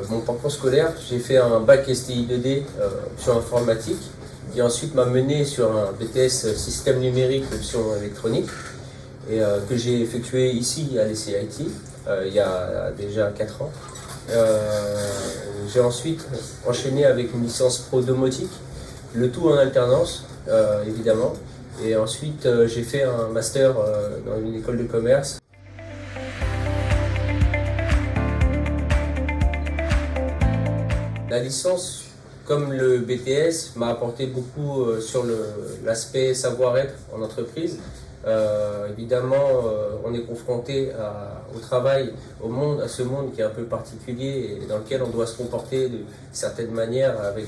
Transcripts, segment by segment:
Mon parcours scolaire, j'ai fait un bac STI 2D sur informatique qui ensuite m'a mené sur un BTS système numérique option électronique et que j'ai effectué ici à l'ECIT il y a déjà 4 ans. J'ai ensuite enchaîné avec une licence pro domotique, le tout en alternance évidemment. Et ensuite j'ai fait un master dans une école de commerce. La licence, comme le BTS, m'a apporté beaucoup sur l'aspect savoir-être en entreprise. Évidemment, on est confronté au travail, au monde, à ce monde qui est un peu particulier et dans lequel on doit se comporter de certaines manières avec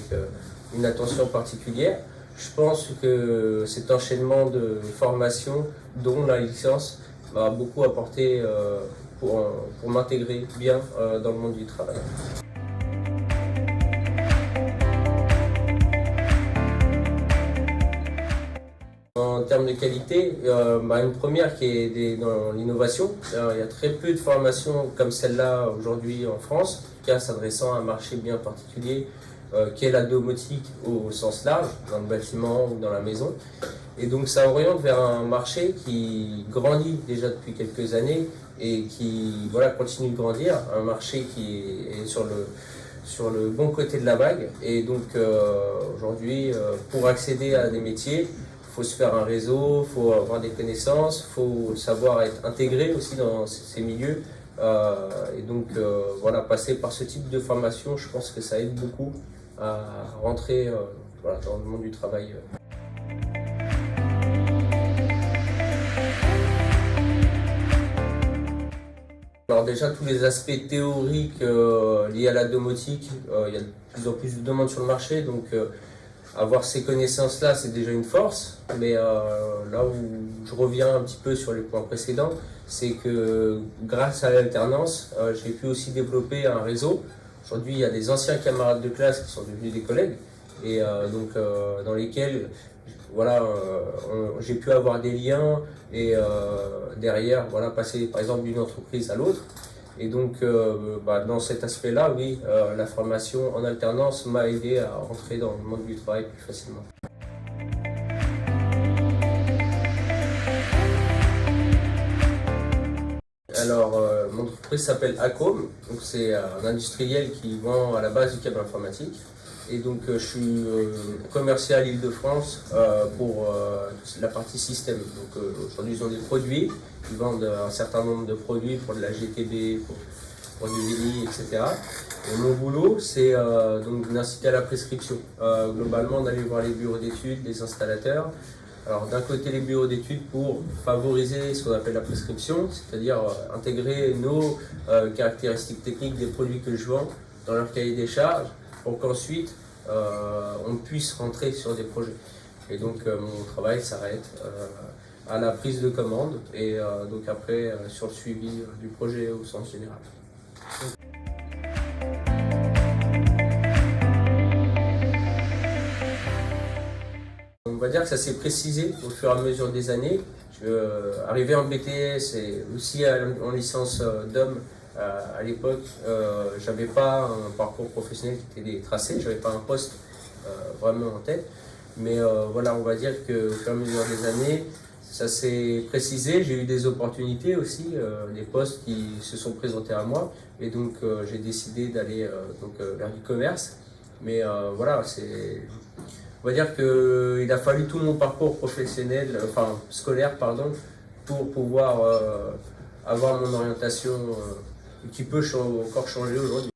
une attention particulière. Je pense que cet enchaînement de formations, dont la licence, m'a beaucoup apporté pour m'intégrer bien dans le monde du travail. En termes de qualité, une première qui est dans l'innovation. Il y a très peu de formations comme celle-là aujourd'hui en France, en tout cas s'adressant à un marché bien particulier, qui est la domotique au sens large, dans le bâtiment ou dans la maison. Et donc ça oriente vers un marché qui grandit déjà depuis quelques années et qui continue de grandir, un marché qui est sur le bon côté de la vague. Et donc aujourd'hui, pour accéder à des métiers, il faut se faire un réseau, il faut avoir des connaissances, il faut savoir être intégré aussi dans ces milieux. Et donc passer par ce type de formation, je pense que ça aide beaucoup à rentrer dans le monde du travail. Alors déjà, tous les aspects théoriques liés à la domotique, il y a de plus en plus de demandes sur le marché, donc avoir ces connaissances-là, c'est déjà une force, mais là où je reviens un petit peu sur les points précédents, c'est que grâce à l'alternance, j'ai pu aussi développer un réseau. Aujourd'hui, il y a des anciens camarades de classe qui sont devenus des collègues, et dans lesquels j'ai pu avoir des liens et derrière passer par exemple d'une entreprise à l'autre. Et donc, dans cet aspect-là, oui, la formation en alternance m'a aidé à rentrer dans le monde du travail plus facilement. Alors, mon entreprise s'appelle Acom, donc c'est un industriel qui vend à la base du câble informatique. Et donc, je suis commercial Île-de-France pour la partie système. Donc, aujourd'hui, ils ont des produits, ils vendent un certain nombre de produits pour de la GTB, pour du VDI, etc. Et mon boulot, c'est d'inciter à la prescription. Globalement, d'aller voir les bureaux d'études, les installateurs. Alors d'un côté les bureaux d'études pour favoriser ce qu'on appelle la prescription, c'est-à-dire intégrer nos caractéristiques techniques des produits que je vends dans leur cahier des charges pour qu'ensuite on puisse rentrer sur des projets. Et donc mon travail s'arrête à la prise de commande et donc après sur le suivi du projet au sens général. On va dire que ça s'est précisé au fur et à mesure des années. Arrivé en BTS et aussi en licence d'homme à l'époque, j'avais pas un parcours professionnel qui était tracé, j'avais pas un poste vraiment en tête. Mais on va dire qu'au fur et à mesure des années, ça s'est précisé. J'ai eu des opportunités aussi, des postes qui se sont présentés à moi. Et donc j'ai décidé d'aller vers du commerce. Mais on va dire qu'il a fallu tout mon parcours scolaire, pour pouvoir avoir mon orientation qui peut encore changer aujourd'hui.